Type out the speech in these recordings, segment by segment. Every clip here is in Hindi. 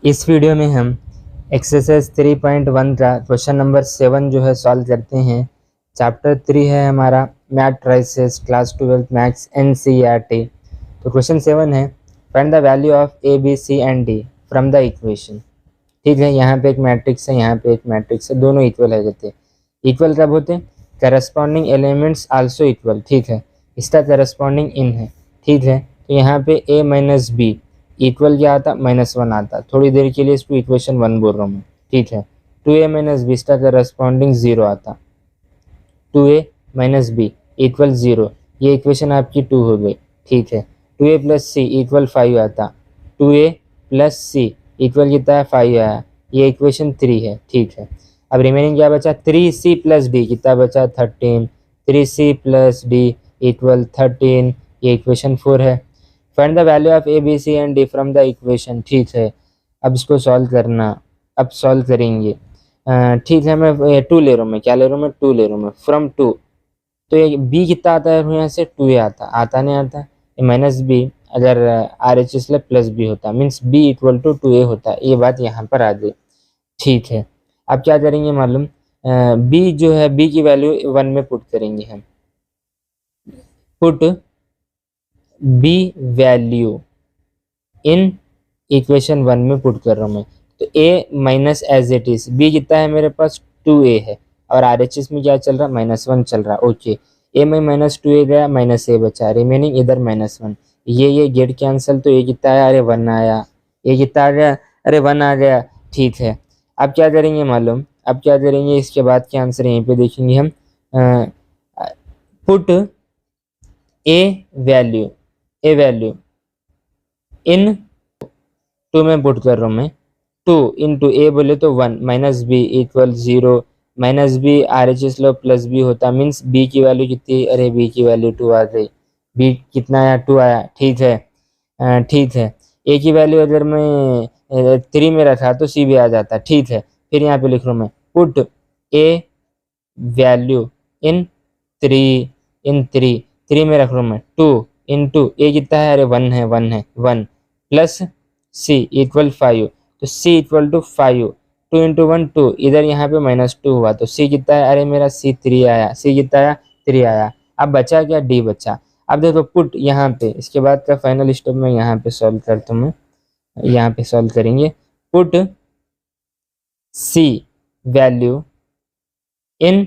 इस वीडियो में हम एक्सरसाइज 3.1 का क्वेश्चन नंबर 7 जो है सॉल्व करते हैं। चैप्टर 3 है हमारा मैट्रिसेस क्लास 12 मैथ्स NCERT। तो क्वेश्चन 7 है find the value of A, B, C and D from the equation. ठीक है, यहाँ पे एक मैट्रिक्स है, यहाँ पे एक मैट्रिक्स है, दोनों इक्वल है जाते। इक्वल कब होते? Corresponding elements also equal. ठीक है, इसका करस्पॉन्डिंग इन है। ठीक है, तो यहाँ पे A माइनस बी इक्वल क्या आता? -1 आता। थोड़ी देर के लिए इसको इक्वेशन 1 बोल रहा हूँ मैं। ठीक है, 2A माइनस बी इसका करस्पॉन्डिंग 0 आता। 2A माइनस बी इक्वल 0, ये इक्वेशन आपकी 2 हो गई। ठीक है, 2A प्लस सी इक्वल 5 आता। 2A प्लस सी इक्वल कितना है? 5 आया, ये इक्वेशन 3 है। ठीक है, अब रिमेनिंग क्या बचा? 3C प्लस डी कितना बचा? 13। 3C प्लस डी इक्वल 13, ये इक्वेशन 4 है। Find the value of A, B, C and D from the equation. ठीक है, अब इसको सॉल्व करना। अब सॉल्व करेंगे। ठीक है, मैं 2 ले रहा हूँ। मैं क्या ले रहा हूँ? मैं 2 ले रहा हूँ मैं फ्रॉम 2। तो ये B कितना आता है यहाँ से? 2A आता नहीं आता? माइनस बी अगर RHS प्लस बी होता means B equal to 2A होता। ये बात यहाँ पर आ गई। ठीक है, अब क्या करेंगे मालूम? B जो है, B की वैल्यू 1 में पुट करेंगे हम। Put B value in equation 1 में पुट कर रहा हूँ मैं। तो A minus as it is, B कितना है मेरे पास? 2A है, और RHS में क्या चल रहा? -1 चल रहा। ओके, A में -2A गया, -A बचा, रिमेनिंग इधर -1। ये गेट कैंसिल, तो ये कितना आया? अरे 1 आया। ये कितना आ गया? अरे 1 आ गया। ठीक है, अब क्या करेंगे मालूम? अब क्या करेंगे? इसके बाद के आंसर यहीं पे देखेंगे हम। पुट ए वैल्यू इन 2 में पुट कर रहा हूँ मैं। 2 इंटू A बोले तो 1 minus B equal 0। Minus B RHS लो प्लस बी होता मीन्स B की वैल्यू कितनी? अरे B की वैल्यू 2 आ गई। B कितना आया? 2 आया। ठीक है, ठीक है, A की वैल्यू अगर मैं 3 में रखा तो C भी आ जाता। ठीक है, फिर यहाँ पे लिख रहा हूँ मैं पुट A वैल्यू इन 3 में रख रहा हूँ मैं। 2 इंटू A कितना है? अरे 1 है, 1 प्लस C इक्वल 5। तो C इक्वल टू 5, 2 इंटू 1 2, इधर यहाँ पे -2 हुआ तो C कितना है? अरे मेरा C 3 आया। C कितना आया? 3 आया। अब बचा क्या? D बचा। अब देखो पुट यहाँ पे, इसके बाद का फाइनल स्टेप में यहाँ पे सॉल्व करता हूँ मैं। यहाँ पे सॉल्व करेंगे। Put C value in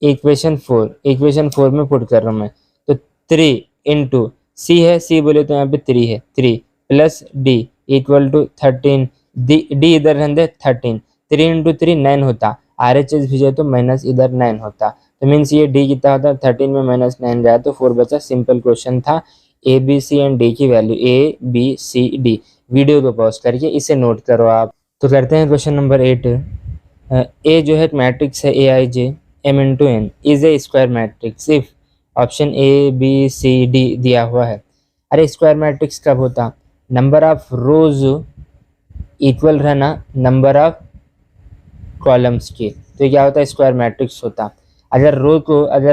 equation 4 में पुट कर रहा हूँ मैं। तो 3 इंटू C है, C बोले तो यहाँ पे 3 है, 3 plus D equal to 13। D इधर रहते 13, 3 इंटू 3 9 होता। RHS भी जाए तो माइनस इधर 9 होता। तो मीन्स ये D कितना होता? 13 में -9 गया तो 4 बचा। सिंपल क्वेश्चन था। A, B, C and D की value A, B, C, D। Video को पॉज करके इसे नोट करो आप। तो करते हैं क्वेश्चन नंबर 8। A जो है मैट्रिक्स है Aij M into N is a square matrix if option A, B, C, D दिया हुआ है। अरे स्क्वायर मैट्रिक्स कब होता? नंबर ऑफ रोज इक्वल रहना नंबर ऑफ कॉलम्स के, तो क्या होता है? स्क्वायर मैट्रिक्स होता। अगर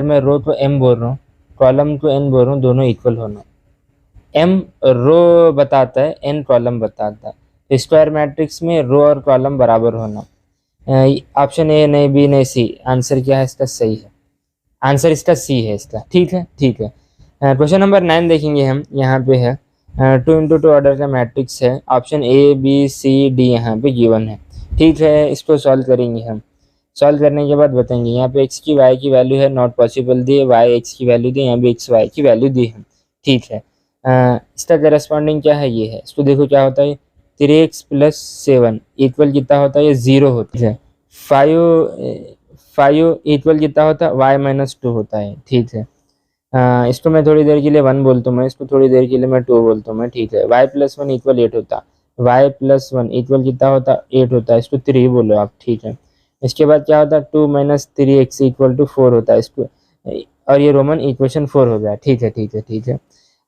मैं रो को M बोल रहा हूँ, कॉलम को N बोल रहा हूँ, दोनों इक्वल होना। M रो बताता है, N कॉलम बताता है। तो स्क्वायर मैट्रिक्स में रो और कॉलम बराबर होना। ऑप्शन A नहीं, B नहीं, C। आंसर क्या है इसका? सही है, आंसर इसका C है इसका। ठीक है, ठीक है। क्वेश्चन नंबर 9 देखेंगे हम। यहाँ पे है 2 इंटू 2 ऑर्डर का मैट्रिक्स है। Option A, B, C, D यहाँ पे गिवन है। ठीक है, इसको सॉल्व करेंगे हम। सॉल्व करने के बाद बताएंगे। यहाँ पे x की y की वैल्यू है, नॉट पॉसिबल दी है, y x की वैल्यू दी, यहाँ पे x y की वैल्यू दी है। ठीक है, इसका करस्पॉन्डिंग क्या है? ये है। इसको देखो क्या होता है? 3x प्लस 7 इक्वल कितना होता है? ये 0 होता है। 5 इक्वल कितना होता है? y माइनस 2 होता है। ठीक है, इसको मैं थोड़ी देर के लिए 1 बोलता हूँ मैं, इसको थोड़ी देर के लिए मैं 2 बोलता हूँ मैं। ठीक है, y प्लस 1 इक्वल 8 होता। y प्लस 1 इक्वल कितना होता? 8 होता है। इसको 3 बोलो आप। ठीक है, इसके बाद क्या होता है? 2 माइनस 3x इक्वल टू 4 होता है इसको, और ये रोमन इक्वेशन 4 हो गया। ठीक है, ठीक है, ठीक है।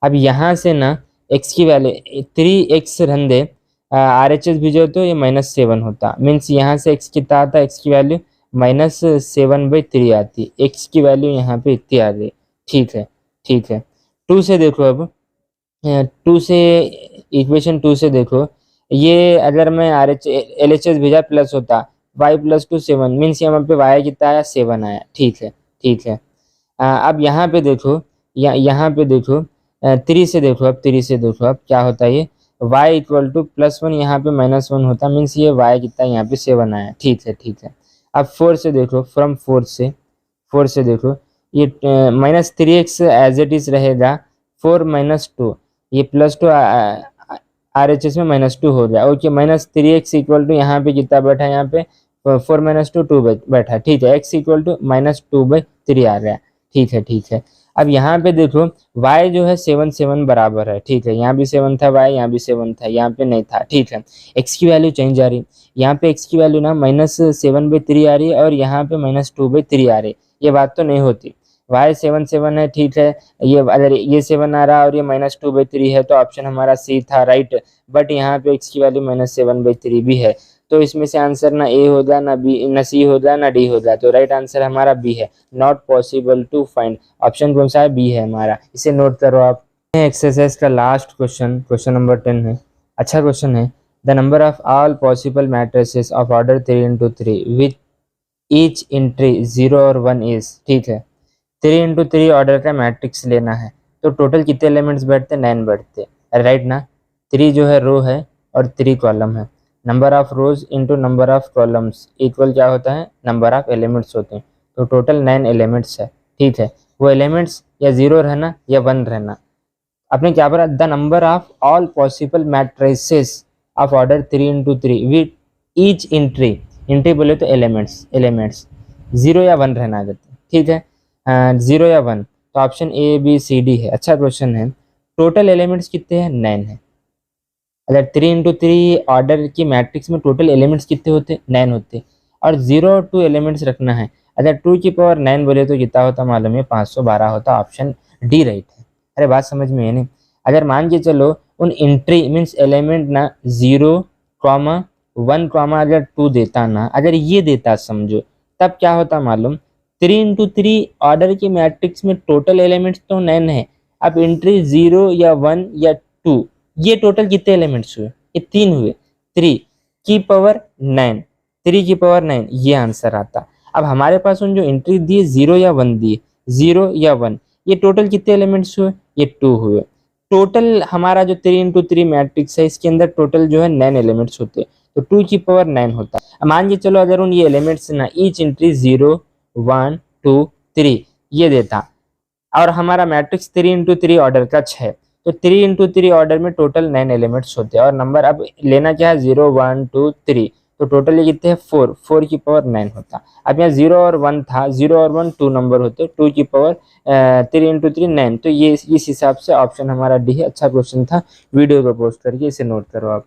अब यहाँ से ना x की वैल्यू 3x रन दे, RHS भी जो तो ये -7 होता। मीन्स यहाँ से x कितना आता? x की वैल्यू -7/3 आती। x की वैल्यू यहाँ पे इतनी आ गई। ठीक है, ठीक है। 2 से देखो अब, 2 से इक्वेशन 2 से देखो, ये अगर मैं LHS भेजा प्लस होता, y प्लस 2 7 मीन्स यहाँ पे y कितना आया 7 आया। ठीक है, ठीक है। अब यहाँ पे देखो, यहाँ पे देखो 3 से देखो, अब 3 से देखो अब क्या होता है, ये y इक्वल टू +1 यहाँ पे -1 होता, मीन्स ये y कितना यहाँ पे 7 आया। ठीक है, ठीक है। अब 4 से देखो, फ्रॉम 4 से देखो, ये -3x एज इट इज रहेगा, 4 - 2, ये +2 RHS में -2 हो गया। ओके, -3x इक्वल टू यहाँ पे कितना बैठा है, यहाँ पे 4 - 2 2 बैठा। ठीक है, x इक्वल टू -2/3 आ गया। ठीक है, ठीक है। अब यहाँ पे देखो y जो है 7 7 बराबर है। ठीक है, यहाँ भी 7 था y, यहाँ भी 7 था, यहाँ पे नहीं था। ठीक है, x की वैल्यू चेंज आ रही, यहाँ पे x की वैल्यू ना -7/3 आ रही है और यहाँ पे -2/3 आ रही है। ये बात तो नहीं होती, y 7 7 है। ठीक है, ये अगर ये 7 आ रहा है और ये -2/3 है तो ऑप्शन हमारा सी था, राइट। बट यहाँ पे x की वैल्यू -7/3 भी है, तो इसमें से आंसर ना ए होगा, ना बी, ना सी होगा, ना डी होगा। तो राइट आंसर हमारा बी है, not possible to find. Option कौन सा है, बी है हमारा, इसे नोट करो आप। एक्सरसाइज का लास्ट क्वेश्चन, क्वेश्चन नंबर 10 है। अच्छा क्वेश्चन है। The number of all possible matrices of order 3x3 with each entry 0 और 1 इज। ठीक है, 3x3 ऑर्डर का मैट्रिक्स लेना है, तो टोटल कितने एलिमेंट्स बैठते, 9 बैठते, राइट ना। 3 जो है रो है और 3 कॉलम है। Number of rose into number of columns equal क्या होता है, नंबर ऑफ एलिमेंट्स होते हैं। तो टोटल 9 एलिमेंट्स है। ठीक है, वो एलिमेंट्स या 0 रहना या 1 रहना। आपने क्या पढ़ा, the number of all possible matrices of order 3x3 with each entry बोले तो एलिमेंट्स 0 या 1 रहना देते। ठीक है, 0 या 1, तो option A B C D है। अच्छा क्वेश्चन है। टोटल एलिमेंट्स कितने हैं, 9 है। अगर 3x3 ऑर्डर की मैट्रिक्स में टोटल एलिमेंट्स कितने होते, 9 होते, और 0 और 2 एलिमेंट्स रखना है। अगर 2 की पावर 9 बोले तो कितना होता मालूम है, 512 होता। ऑप्शन डी राइट है। अरे बात समझ में है नहीं। अगर मान के चलो उन एंट्री मीन्स एलिमेंट ना 0, 1, अगर 2 देता ना, अगर ये देता समझो, तब क्या होता मालूम, 3x3 ऑर्डर की मैट्रिक्स में टोटल एलिमेंट्स तो 9 है। अब एंट्री 0 या 1 या 2, ये टोटल कितने एलिमेंट्स हुए, ये 3 हुए। 3 की पावर 9, 3 की पावर 9, ये आंसर आता। अब हमारे पास उन जो एंट्री दिए 0 या 1 दिए, 0 या 1, ये टोटल कितने एलिमेंट्स हुए, ये 2 हुए। टोटल हमारा जो 3x3 मैट्रिक्स है, इसके अंदर टोटल जो है 9 एलिमेंट्स होते, तो 2 की पावर 9 होता। अब मान के चलो अगर उन ये एलिमेंट्स ना ईच एंट्री 0, 1, 2, 3 ये देता, और हमारा मैट्रिक्स 3x3 ऑर्डर का 6, तो 3x3 ऑर्डर में टोटल 9 एलिमेंट्स होते हैं। और नंबर अब लेना क्या है, 0, 1, 2, 3, तो टोटल ये कितने हैं, 4 की पावर 9 होता। अब यहाँ 0 और 1 था, 0 और 1 2 नंबर होते, 2 की पावर 3x3 9, तो ये इस हिसाब से ऑप्शन हमारा डी है। अच्छा क्वेश्चन था, वीडियो को पोस्ट करके इसे नोट करो आप।